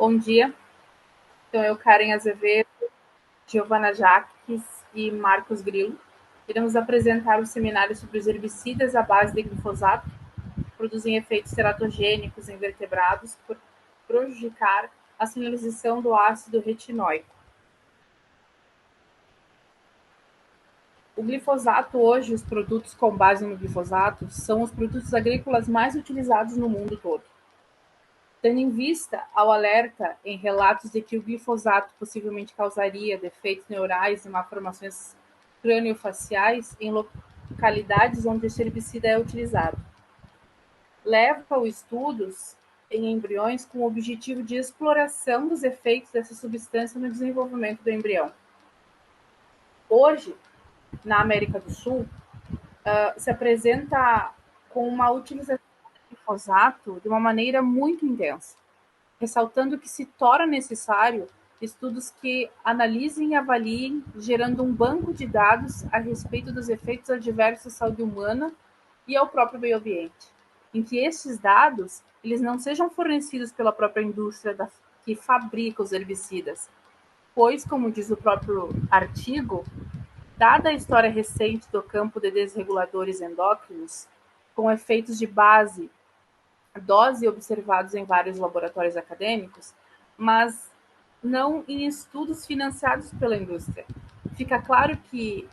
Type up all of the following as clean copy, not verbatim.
Bom dia. Então, eu, Karen Azevedo, Giovana Jaques e Marcos Grilo, iremos apresentar o seminário sobre os herbicidas à base de glifosato, que produzem efeitos teratogênicos em vertebrados por prejudicar a sinalização do ácido retinóico. O glifosato, hoje, os produtos com base no glifosato são os produtos agrícolas mais utilizados no mundo todo. Tendo em vista ao alerta em relatos de que o glifosato possivelmente causaria defeitos neurais e malformações craniofaciais em localidades onde esse herbicida é utilizado, leva-o estudos em embriões com o objetivo de exploração dos efeitos dessa substância no desenvolvimento do embrião. Hoje, na América do Sul, se apresenta com uma utilização do glifosato de uma maneira muito intensa, ressaltando que se torna necessário estudos que analisem e avaliem, gerando um banco de dados a respeito dos efeitos adversos à saúde humana e ao próprio meio ambiente, em que esses dados eles não sejam fornecidos pela própria indústria que fabrica os herbicidas, pois, como diz o próprio artigo, dada a história recente do campo de desreguladores endócrinos, com efeitos de base dose observados em vários laboratórios acadêmicos, mas não em estudos financiados pela indústria. Fica claro que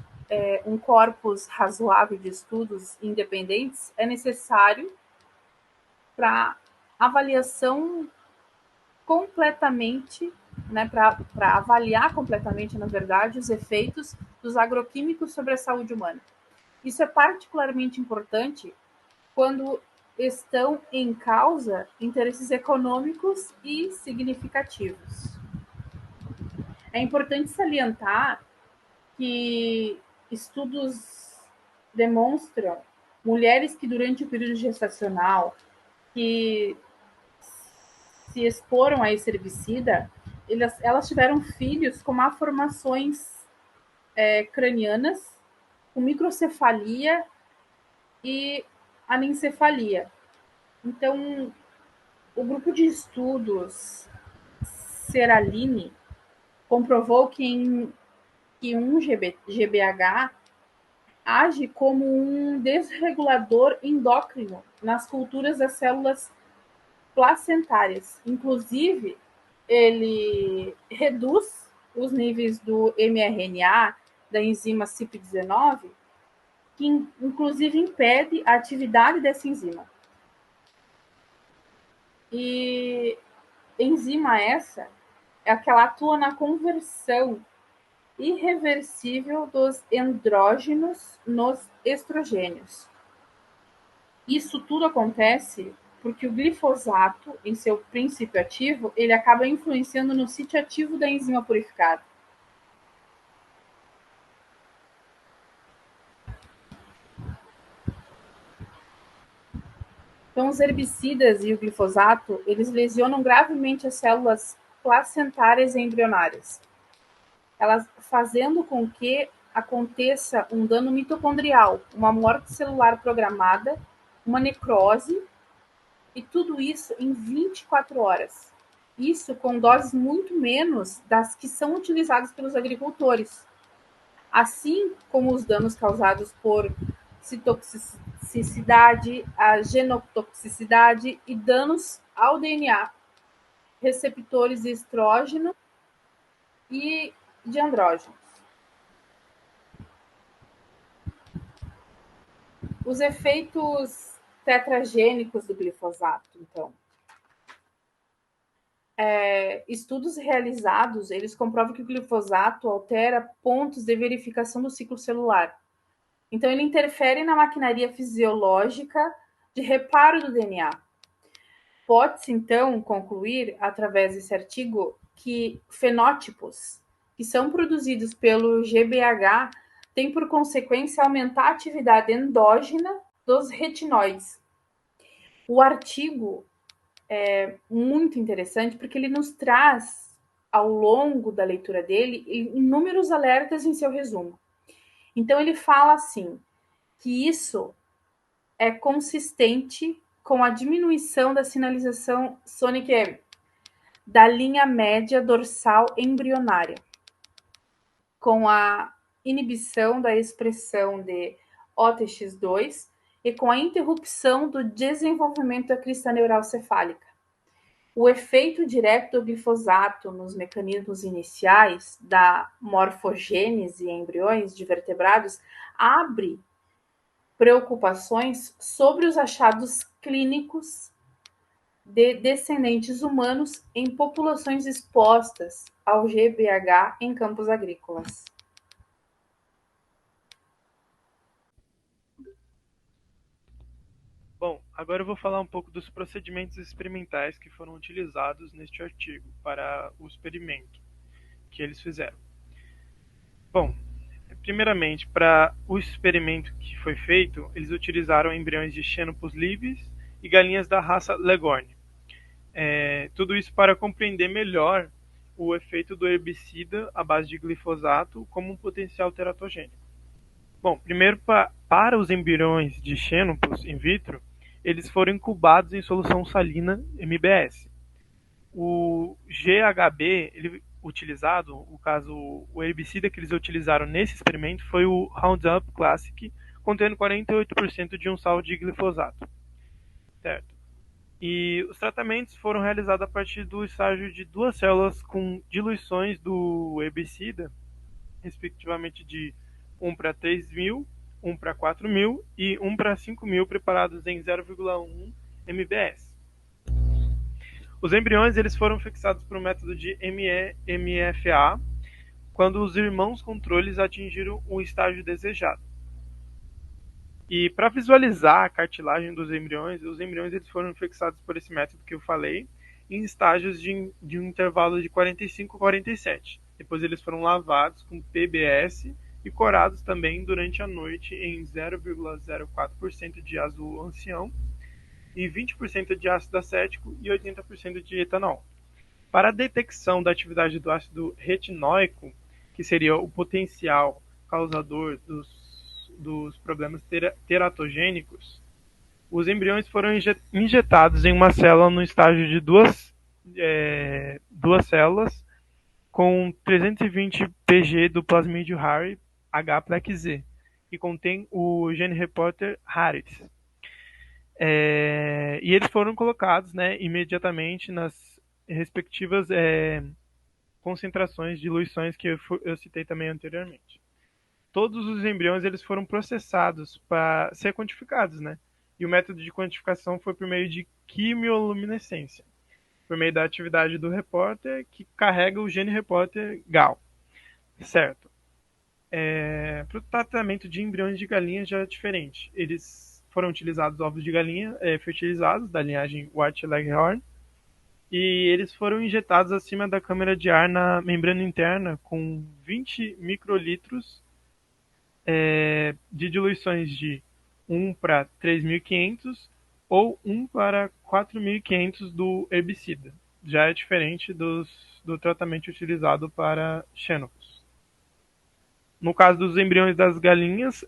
um corpus razoável de estudos independentes é necessário para avaliação completamente, né, para avaliar completamente, na verdade, os efeitos dos agroquímicos sobre a saúde humana. Isso é particularmente importante quando estão em causa interesses econômicos e significativos. É importante salientar que estudos demonstram mulheres que durante o período gestacional que se exporam a esse herbicida, elas tiveram filhos com malformações cranianas, com microcefalia e anencefalia. Então, o grupo de estudos Seraline comprovou que um GBH age como um desregulador endócrino nas culturas das células placentárias. Inclusive, ele reduz os níveis do mRNA da enzima CYP19, que inclusive impede a atividade dessa enzima. E enzima essa é a que ela atua na conversão irreversível dos andrógenos nos estrogênios. Isso tudo acontece porque o glifosato, em seu princípio ativo, ele acaba influenciando no sítio ativo da enzima purificada. Então, os herbicidas e o glifosato, eles lesionam gravemente as células placentárias e embrionárias, elas fazendo com que aconteça um dano mitocondrial, uma morte celular programada, uma necrose, e tudo isso em 24 horas. Isso com doses muito menos das que são utilizadas pelos agricultores. Assim como os danos causados por citotoxicidade, a genotoxicidade e danos ao DNA, receptores de estrógeno e de andrógenos. Os efeitos tetragênicos do glifosato, então. Estudos realizados, eles comprovam que o glifosato altera pontos de verificação do ciclo celular. Então, ele interfere na maquinaria fisiológica de reparo do DNA. Pode-se, então, concluir, através desse artigo, que fenótipos que são produzidos pelo GBH têm por consequência aumentar a atividade endógena dos retinóides. O artigo é muito interessante porque ele nos traz, ao longo da leitura dele, inúmeros alertas em seu resumo. Então, ele fala assim, que isso é consistente com a diminuição da sinalização Sonic M. da linha média dorsal embrionária, com a inibição da expressão de OTX2 e com a interrupção do desenvolvimento da crista neural cefálica. O efeito direto do glifosato nos mecanismos iniciais da morfogênese em embriões de vertebrados abre preocupações sobre os achados clínicos de descendentes humanos em populações expostas ao GBH em campos agrícolas. Bom, agora eu vou falar um pouco dos procedimentos experimentais que foram utilizados neste artigo para o experimento que eles fizeram. Bom, primeiramente, para o experimento que foi feito, eles utilizaram embriões de Xenopus livres e galinhas da raça Leghorn. Tudo isso para compreender melhor o efeito do herbicida à base de glifosato como um potencial teratogênico. Bom, primeiro para os embriões de Xenopus in vitro, eles foram incubados em solução salina MBS. O GHB utilizado, no caso, o herbicida que eles utilizaram nesse experimento foi o Roundup Classic, contendo 48% de um sal de glifosato. Certo? E os tratamentos foram realizados a partir do estágio de duas células com diluições do herbicida, respectivamente de 1 para 3.000, 1 para 4.000 e 1 para 5.000, preparados em 0,1 mbs. Os embriões eles foram fixados por um método de MEMFA quando os irmãos controles atingiram o estágio desejado. E para visualizar a cartilagem dos embriões, os embriões eles foram fixados por esse método que eu falei em estágios de um intervalo de 45 a 47. Depois eles foram lavados com PBS e corados também durante a noite em 0,04% de ácido ancião e 20% de ácido acético e 80% de etanol. Para a detecção da atividade do ácido retinóico, que seria o potencial causador dos problemas teratogênicos, os embriões foram injetados em uma célula no estágio de duas células com 320 pg do plasmídio Harry H-plex-Z, que contém o gene reporter Harris. E eles foram colocados, né, imediatamente nas respectivas concentrações de diluições que eu citei também anteriormente. Todos os embriões eles foram processados para ser quantificados, né? E o método de quantificação foi por meio de quimioluminescência, por meio da atividade do repórter que carrega o gene repórter GAL, certo? Para o tratamento de embriões de galinha já é diferente. Eles foram utilizados ovos de galinha fertilizados da linhagem White Leghorn e eles foram injetados acima da câmara de ar na membrana interna com 20 microlitros de diluições de 1 para 3.500 ou 1 para 4.500 do herbicida. Já é diferente do tratamento utilizado para Xenopus. No caso dos embriões das galinhas,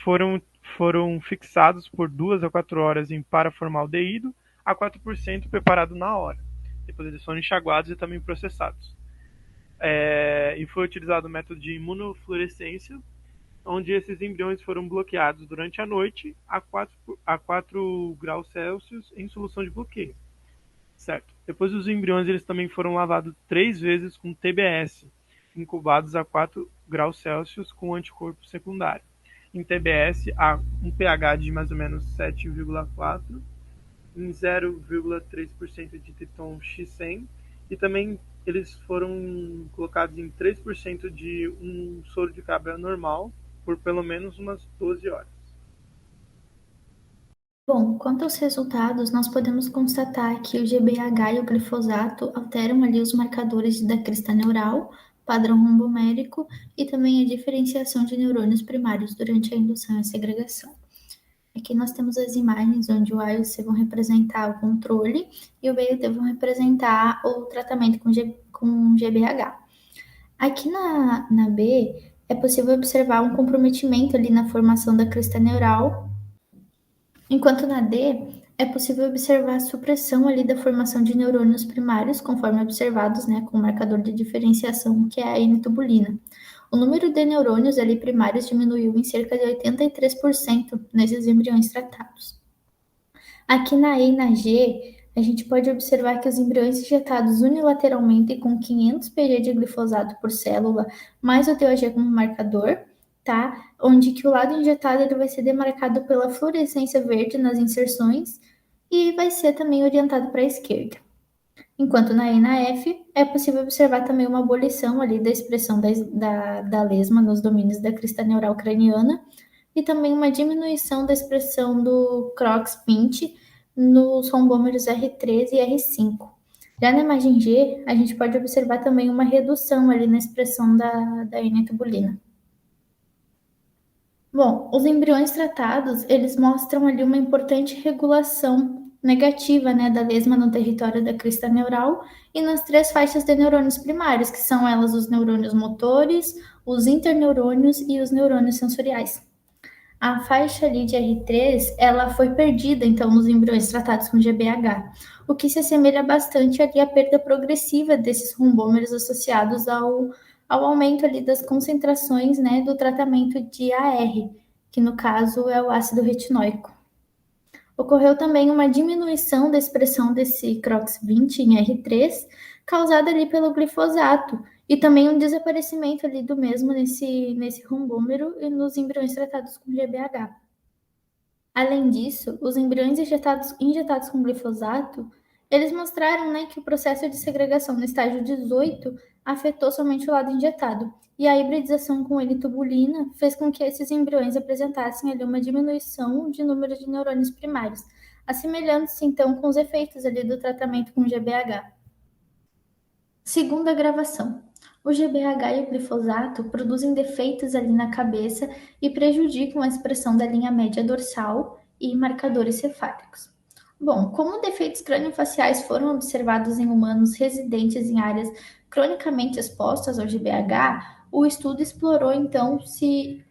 foram fixados por 2 a 4 horas em paraformaldeído a 4% preparado na hora. Depois eles foram enxaguados e também processados. E foi utilizado o método de imunofluorescência, onde esses embriões foram bloqueados durante a noite a 4 graus Celsius em solução de bloqueio. Certo. Depois os embriões eles também foram lavados 3 vezes com TBS, incubados a 4 graus Celsius com anticorpo secundário. Em TBS, há um pH de mais ou menos 7,4, em 0,3% de triton X100, e também eles foram colocados em 3% de um soro de cabra normal por pelo menos umas 12 horas. Bom, quanto aos resultados, nós podemos constatar que o GBH e o glifosato alteram ali os marcadores da crista neural, padrão rombomérico e também a diferenciação de neurônios primários durante a indução e a segregação. Aqui nós temos as imagens onde o A e o C vão representar o controle e o B e o D vão representar o tratamento com GBH. Aqui na B, é possível observar um comprometimento ali na formação da crista neural, enquanto na D, é possível observar a supressão ali da formação de neurônios primários, conforme observados, né, com o marcador de diferenciação, que é a N-tubulina. O número de neurônios ali primários diminuiu em cerca de 83% nesses embriões tratados. Aqui na E e na G, a gente pode observar que os embriões injetados unilateralmente com 500 pg de glifosato por célula, mais o DOG como marcador, tá? Onde que o lado injetado ele vai ser demarcado pela fluorescência verde nas inserções e vai ser também orientado para a esquerda. Enquanto na E e na F, é possível observar também uma abolição ali da expressão da lesma nos domínios da crista neural craniana e também uma diminuição da expressão do CROX-20 nos rombômeros R3 e R5. Já na imagem G, a gente pode observar também uma redução ali na expressão da N-tubulina. Bom, os embriões tratados, eles mostram ali uma importante regulação negativa, né, da lesma no território da crista neural e nas 3 faixas de neurônios primários, que são elas os neurônios motores, os interneurônios e os neurônios sensoriais. A faixa ali de R3, ela foi perdida, então, nos embriões tratados com GBH, o que se assemelha bastante ali à perda progressiva desses rombômeros associados ao aumento ali das concentrações, né, do tratamento de AR, que no caso é o ácido retinóico. Ocorreu também uma diminuição da expressão desse CROX-20 em R3, causada ali pelo glifosato, e também um desaparecimento ali do mesmo nesse rombômero e nos embriões tratados com GBH. Além disso, os embriões injetados com glifosato, eles mostraram, né, que o processo de segregação no estágio 18 afetou somente o lado injetado, e a hibridização com N-tubulina fez com que esses embriões apresentassem ali uma diminuição de número de neurônios primários, assemelhando-se então com os efeitos ali do tratamento com GBH. Segunda gravação. O GBH e o glifosato produzem defeitos ali na cabeça e prejudicam a expressão da linha média dorsal e marcadores cefálicos. Bom, como defeitos craniofaciais foram observados em humanos residentes em áreas cronicamente expostas ao GBH, o estudo explorou então se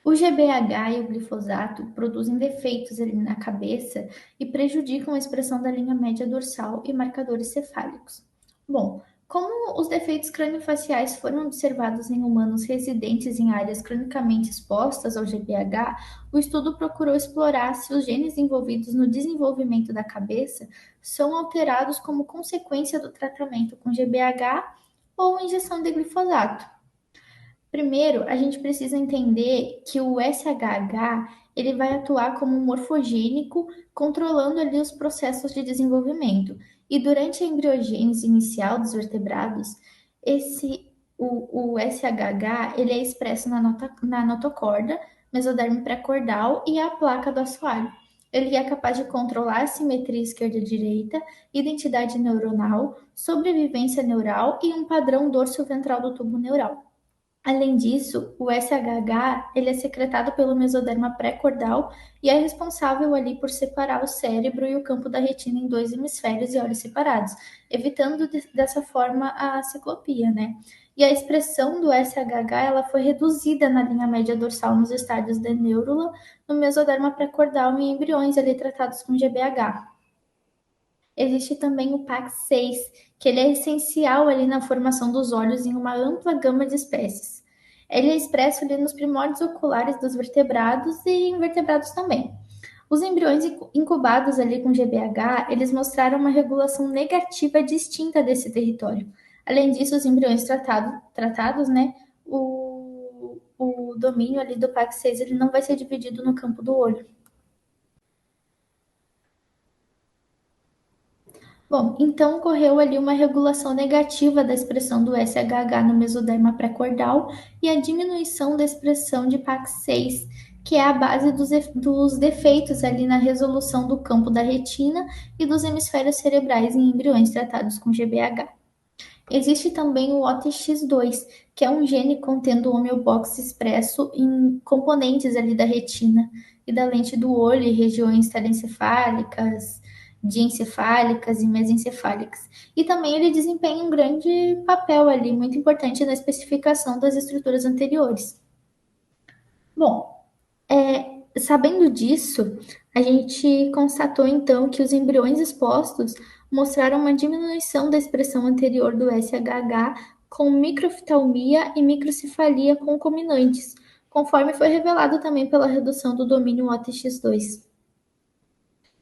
o GBH e o glifosato produzem defeitos ali na cabeça e prejudicam a expressão da linha média dorsal e marcadores cefálicos. Bom, como os defeitos craniofaciais foram observados em humanos residentes em áreas cronicamente expostas ao GBH, o estudo procurou explorar se os genes envolvidos no desenvolvimento da cabeça são alterados como consequência do tratamento com GBH ou injeção de glifosato. Primeiro, a gente precisa entender que o SHH ele vai atuar como um morfogênico, controlando ali os processos de desenvolvimento. E durante a embriogênese inicial dos vertebrados, o SHH ele é expresso na notocorda, mesoderme pré-cordal e a placa do assoalho. Ele é capaz de controlar a simetria esquerda-direita, identidade neuronal, sobrevivência neural e um padrão dorso-ventral do tubo neural. Além disso, o SHH ele é secretado pelo mesoderma pré-cordal e é responsável ali por separar o cérebro e o campo da retina em 2 hemisférios e olhos separados, evitando dessa forma a ciclopia, né? E a expressão do SHH ela foi reduzida na linha média dorsal nos estádios de neurula, no mesoderma pré-cordal e em embriões ali tratados com GBH. Existe também o PAX6, que ele é essencial ali na formação dos olhos em uma ampla gama de espécies. Ele é expresso ali nos primórdios oculares dos vertebrados e invertebrados também. Os embriões incubados ali com GBH, eles mostraram uma regulação negativa distinta desse território. Além disso, os embriões tratados, né, o domínio ali do PAX6 ele não vai ser dividido no campo do olho. Bom, então ocorreu ali uma regulação negativa da expressão do SHH no mesoderma pré-cordal e a diminuição da expressão de PAX6, que é a base dos defeitos ali na resolução do campo da retina e dos hemisférios cerebrais em embriões tratados com GBH. Existe também o OTX2, que é um gene contendo homeobox expresso em componentes ali da retina e da lente do olho e regiões telencefálicas, diencefálicas e mesencefálicas. E também ele desempenha um grande papel ali, muito importante na especificação das estruturas anteriores. Bom, sabendo disso, a gente constatou então que os embriões expostos mostraram uma diminuição da expressão anterior do SHH com microftalmia e microcefalia concomitantes, conforme foi revelado também pela redução do domínio OTX2.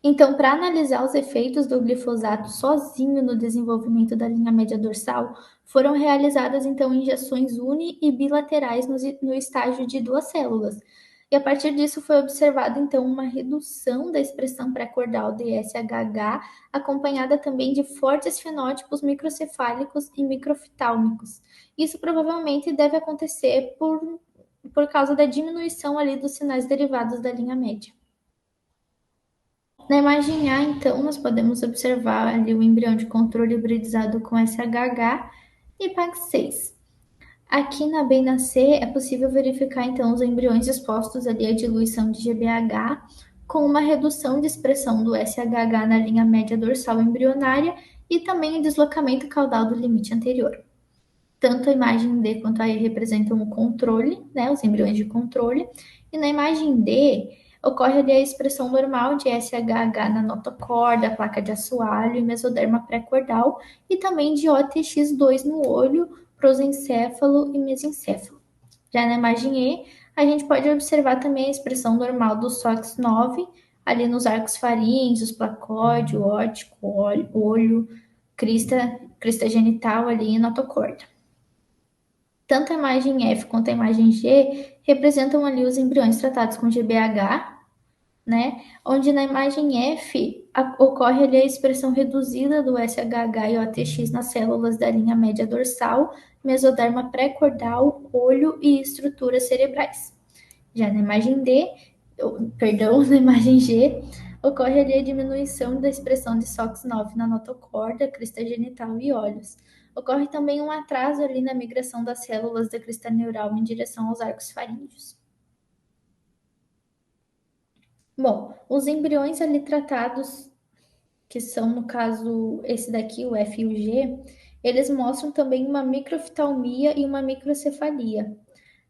Então, para analisar os efeitos do glifosato sozinho no desenvolvimento da linha média dorsal, foram realizadas então injeções uni e bilaterais no estágio de 2 células. E a partir disso foi observada então uma redução da expressão pré-cordal DSHH, acompanhada também de fortes fenótipos microcefálicos e microfitálmicos. Isso provavelmente deve acontecer por causa da diminuição ali dos sinais derivados da linha média. Na imagem A, então, nós podemos observar ali o embrião de controle hibridizado com SHH e PAX6. Aqui na B e na C é possível verificar, então, os embriões expostos ali à diluição de GBH com uma redução de expressão do SHH na linha média dorsal embrionária e também o deslocamento caudal do limite anterior. Tanto a imagem D quanto a E representam o controle, né, os embriões de controle, e na imagem D ocorre ali a expressão normal de SHH na notocorda, placa de assoalho e mesoderma pré-cordal, e também de OTX2 no olho, prosencéfalo e mesencéfalo. Já na imagem E, a gente pode observar também a expressão normal do SOX9, ali nos arcos faríngeos, placóide, óptico, olho, crista genital ali e notocorda. Tanto a imagem F quanto a imagem G representam ali os embriões tratados com GBH, né? Onde na imagem F ocorre ali a expressão reduzida do SHH e OTX nas células da linha média dorsal, mesoderma pré-cordal, olho e estruturas cerebrais. Já na imagem na imagem G, ocorre ali a diminuição da expressão de SOX9 na notocorda, crista genital e olhos. Ocorre também um atraso ali na migração das células da crista neural em direção aos arcos faríngeos. Bom, os embriões ali tratados, que são, no caso, esse daqui, o F e o G, eles mostram também uma microftalmia e uma microcefalia.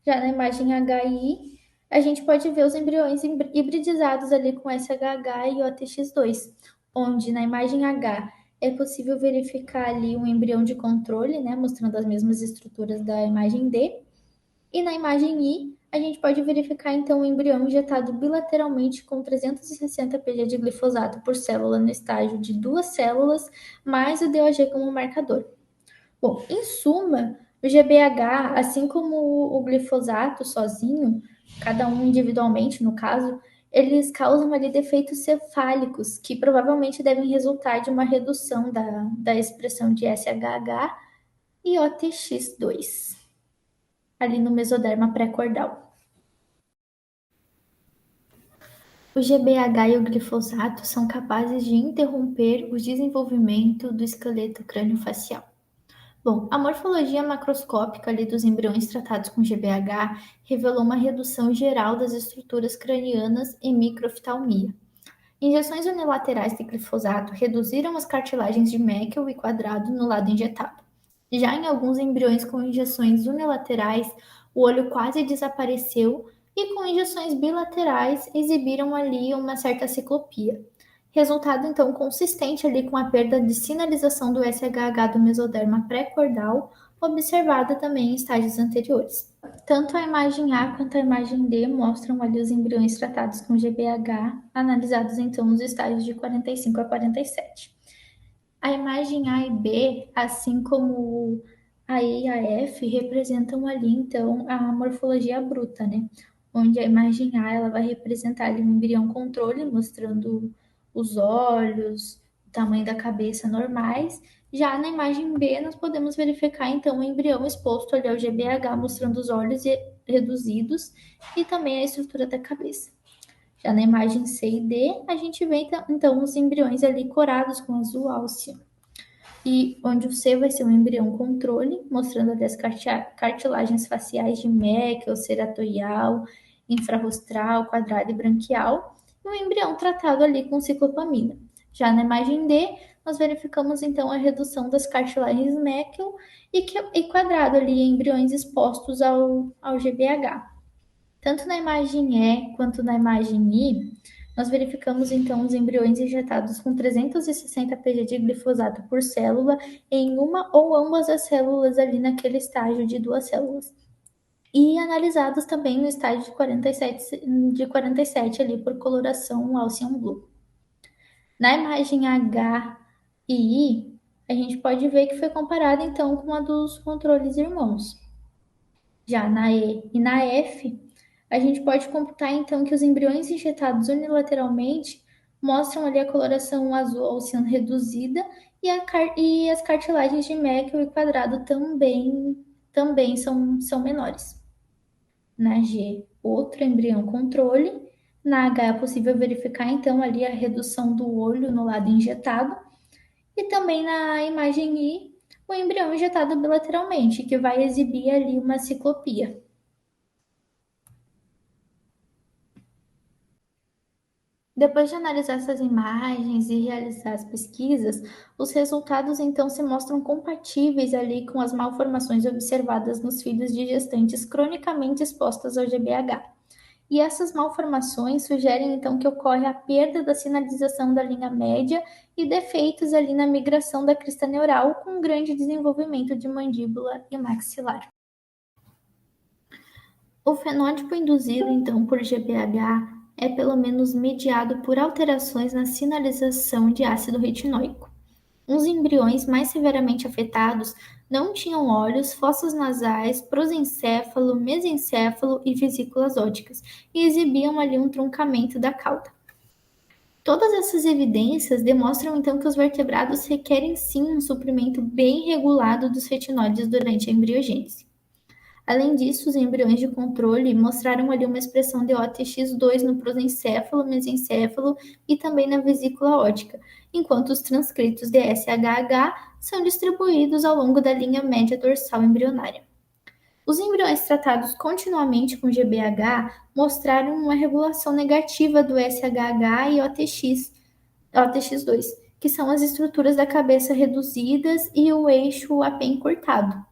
Já na imagem HI, a gente pode ver os embriões hibridizados ali com SHH e OTX2, onde na imagem H é possível verificar ali um embrião de controle, né, mostrando as mesmas estruturas da imagem D, e na imagem I, a gente pode verificar então o embrião injetado bilateralmente com 360 pg de glifosato por célula no estágio de 2 células, mais o DOG como marcador. Bom, em suma, o GBH, assim como o glifosato sozinho, cada um individualmente no caso, eles causam ali defeitos cefálicos que provavelmente devem resultar de uma redução da expressão de SHH e OTX2 ali no mesoderma pré-cordal. O GBH e o glifosato são capazes de interromper o desenvolvimento do esqueleto crâniofacial. Bom, a morfologia macroscópica ali dos embriões tratados com GBH revelou uma redução geral das estruturas cranianas e microftalmia. Injeções unilaterais de glifosato reduziram as cartilagens de Meckel e quadrado no lado injetado. Já em alguns embriões com injeções unilaterais, o olho quase desapareceu e com injeções bilaterais exibiram ali uma certa ciclopia. Resultado então consistente ali com a perda de sinalização do SHH do mesoderma pré-cordal, observada também em estágios anteriores. Tanto a imagem A quanto a imagem D mostram ali os embriões tratados com GBH, analisados então nos estágios de 45 a 47. A imagem A e B, assim como a E e a F, representam ali então a morfologia bruta, né? Onde a imagem A ela vai representar ali um embrião controle, mostrando os olhos, o tamanho da cabeça normais. Já na imagem B, nós podemos verificar então o embrião exposto ali ao GBH, mostrando os olhos reduzidos e também a estrutura da cabeça. Já na imagem C e D, a gente vê então os embriões ali corados com azul álceo. E onde o C vai ser um embrião controle, mostrando ali as cartilagens faciais de Meckel, ceratorial, infrarrostral, quadrada e branquial, e um embrião tratado ali com ciclopamina. Já na imagem D, nós verificamos então a redução das cartilagens Meckel e quadrado ali em embriões expostos ao GBH. Tanto na imagem E quanto na imagem I, nós verificamos então os embriões injetados com 360 pg de glifosato por célula em uma ou ambas as células ali naquele estágio de 2 células. E analisados também no estágio de 47 ali por coloração Gaussian Blue. Na imagem H e I, a gente pode ver que foi comparada então com a dos controles irmãos. Já na E e na F, a gente pode computar então que os embriões injetados unilateralmente mostram ali a coloração azul Gaussian reduzida e as cartilagens de Meckel e quadrado também são menores. Na G, outro embrião controle. Na H é possível verificar então ali a redução do olho no lado injetado. E também na imagem I, o embrião injetado bilateralmente, que vai exibir ali uma ciclopia. Depois de analisar essas imagens e realizar as pesquisas, os resultados então se mostram compatíveis ali com as malformações observadas nos filhos de gestantes cronicamente expostas ao GBH. E essas malformações sugerem então que ocorre a perda da sinalização da linha média e defeitos ali na migração da crista neural com grande desenvolvimento de mandíbula e maxilar. O fenótipo induzido então por GBH é pelo menos mediado por alterações na sinalização de ácido retinóico. Os embriões mais severamente afetados não tinham olhos, fossos nasais, prosencéfalo, mesencéfalo e vesículas ópticas, e exibiam ali um truncamento da cauda. Todas essas evidências demonstram então que os vertebrados requerem sim um suprimento bem regulado dos retinóides durante a embriogênese. Além disso, os embriões de controle mostraram ali uma expressão de OTX2 no prosencéfalo, mesencéfalo e também na vesícula óptica, enquanto os transcritos de SHH são distribuídos ao longo da linha média dorsal embrionária. Os embriões tratados continuamente com GBH mostraram uma regulação negativa do SHH e OTX2, que são as estruturas da cabeça reduzidas e o eixo apen encurtado.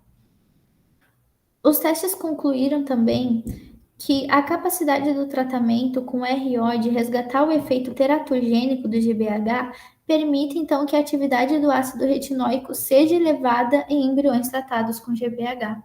Os testes concluíram também que a capacidade do tratamento com RO de resgatar o efeito teratogênico do GBH permite então que a atividade do ácido retinóico seja elevada em embriões tratados com GBH.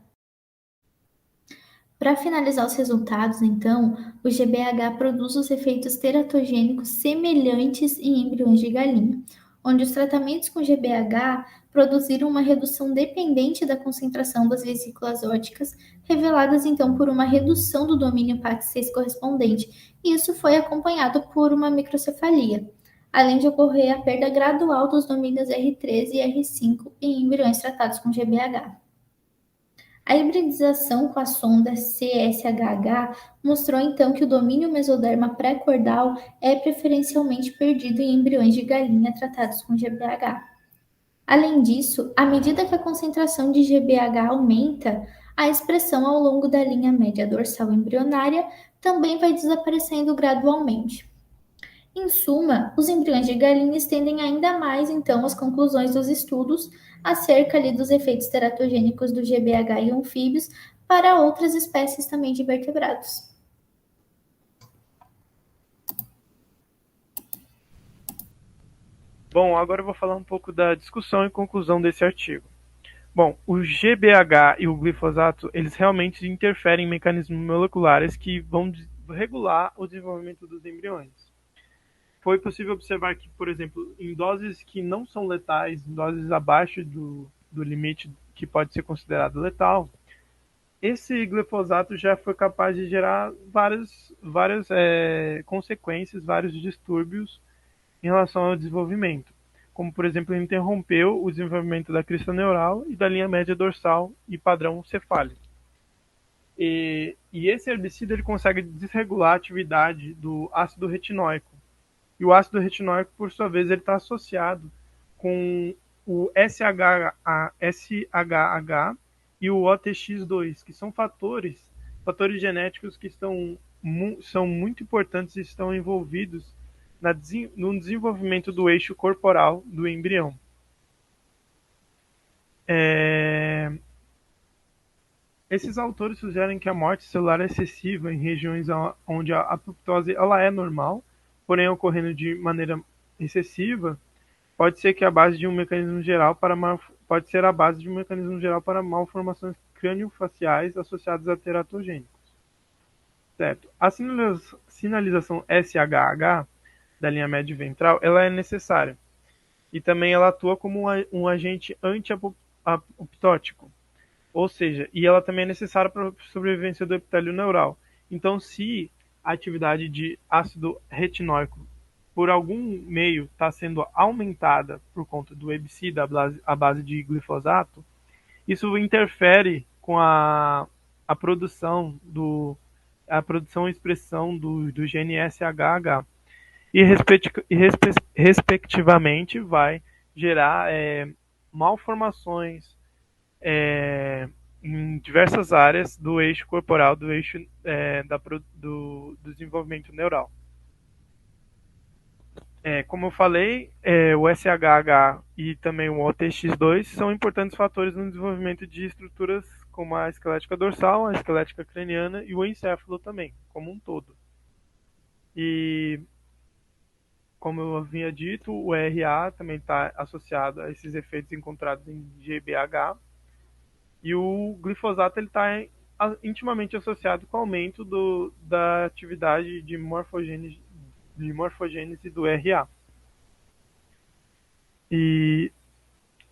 Para finalizar os resultados, então, o GBH produz os efeitos teratogênicos semelhantes em embriões de galinha, onde os tratamentos com GBH produziram uma redução dependente da concentração das vesículas ópticas, reveladas então por uma redução do domínio PAX6 correspondente, e isso foi acompanhado por uma microcefalia, além de ocorrer a perda gradual dos domínios R3 e R5 em embriões tratados com GBH. A hibridização com a sonda CSHH mostrou então que o domínio mesoderma pré-cordal é preferencialmente perdido em embriões de galinha tratados com GBH. Além disso, à medida que a concentração de GBH aumenta, a expressão ao longo da linha média dorsal embrionária também vai desaparecendo gradualmente. Em suma, os embriões de galinha estendem ainda mais, então, as conclusões dos estudos acerca ali dos efeitos teratogênicos do GBH em anfíbios para outras espécies também de vertebrados. Bom, agora eu vou falar um pouco da discussão e conclusão desse artigo. Bom, o GBH e o glifosato, eles realmente interferem em mecanismos moleculares que vão regular o desenvolvimento dos embriões. Foi possível observar que, por exemplo, em doses que não são letais, em doses abaixo do limite que pode ser considerado letal, esse glifosato já foi capaz de gerar várias consequências, vários distúrbios em relação ao desenvolvimento, como, por exemplo, ele interrompeu o desenvolvimento da crista neural e da linha média dorsal e padrão cefálico. E esse herbicida ele consegue desregular a atividade do ácido retinóico. E o ácido retinóico, por sua vez, ele está associado com o SHH e o OTX2, que são fatores genéticos que são muito importantes e estão envolvidos no desenvolvimento do eixo corporal do embrião. Esses autores sugerem que a morte celular é excessiva em regiões onde a apoptose ela é normal, porém ocorrendo de maneira excessiva, pode ser que a base de um mecanismo geral para pode ser a base de um mecanismo geral para malformações craniofaciais associadas a teratogênicos. Certo. A sinalização SHH da linha média ventral, ela é necessária. E também ela atua como um agente anti-apoptótico. Ou seja, e ela também é necessária para a sobrevivência do epitélio neural. Então, se a atividade de ácido retinóico por algum meio está sendo aumentada por conta do herbicida à base de glifosato, isso interfere com a produção e expressão do gene SHH e, respectivamente, vai gerar malformações em diversas áreas do eixo corporal, do eixo do desenvolvimento neural. Como eu falei, o SHH e também o OTX2 são importantes fatores no desenvolvimento de estruturas como a esquelética dorsal, a esquelética craniana e o encéfalo também, como um todo. E, como eu havia dito, o RA também está associado a esses efeitos encontrados em GBH, e o glifosato está intimamente associado com o aumento da atividade de morfogênese do RA. E,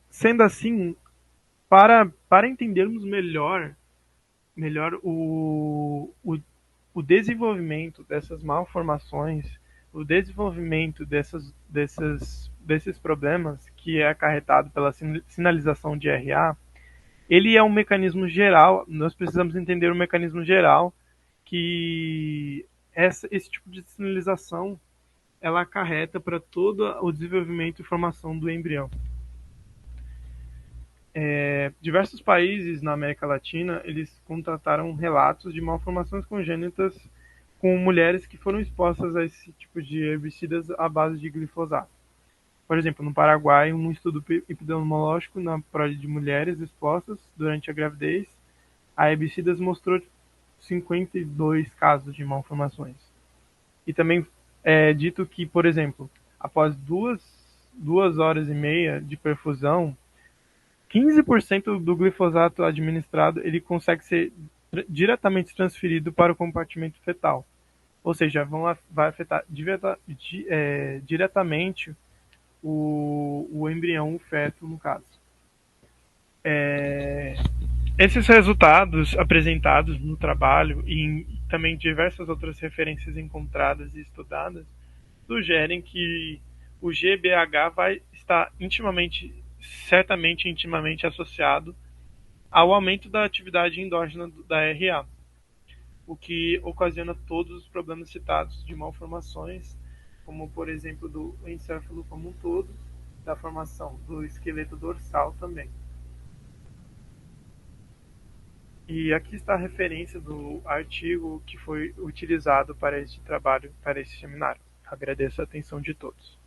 sendo assim, para entendermos melhor o desenvolvimento dessas malformações, o desenvolvimento desses problemas que é acarretado pela sinalização de RA, ele é um mecanismo geral, nós precisamos entender o mecanismo geral que esse tipo de sinalização ela acarreta para todo o desenvolvimento e formação do embrião. Diversos países na América Latina, eles contrataram relatos de malformações congênitas com mulheres que foram expostas a esse tipo de herbicidas à base de glifosato. Por exemplo, no Paraguai, um estudo epidemiológico na prole de mulheres expostas durante a gravidez a herbicidas mostrou 52 casos de malformações. E também é dito que, por exemplo, após 2 horas e meia de perfusão, 15% do glifosato administrado ele consegue ser diretamente transferido para o compartimento fetal. Ou seja, vai afetar diretamente o embrião, o feto, no caso. Esses resultados apresentados no trabalho e também diversas outras referências encontradas e estudadas sugerem que o GBH vai estar certamente intimamente associado ao aumento da atividade endógena da RA, o que ocasiona todos os problemas citados de malformações, como por exemplo do encéfalo como um todo, da formação do esqueleto dorsal também. E aqui está a referência do artigo que foi utilizado para este trabalho, para este seminário. Agradeço a atenção de todos.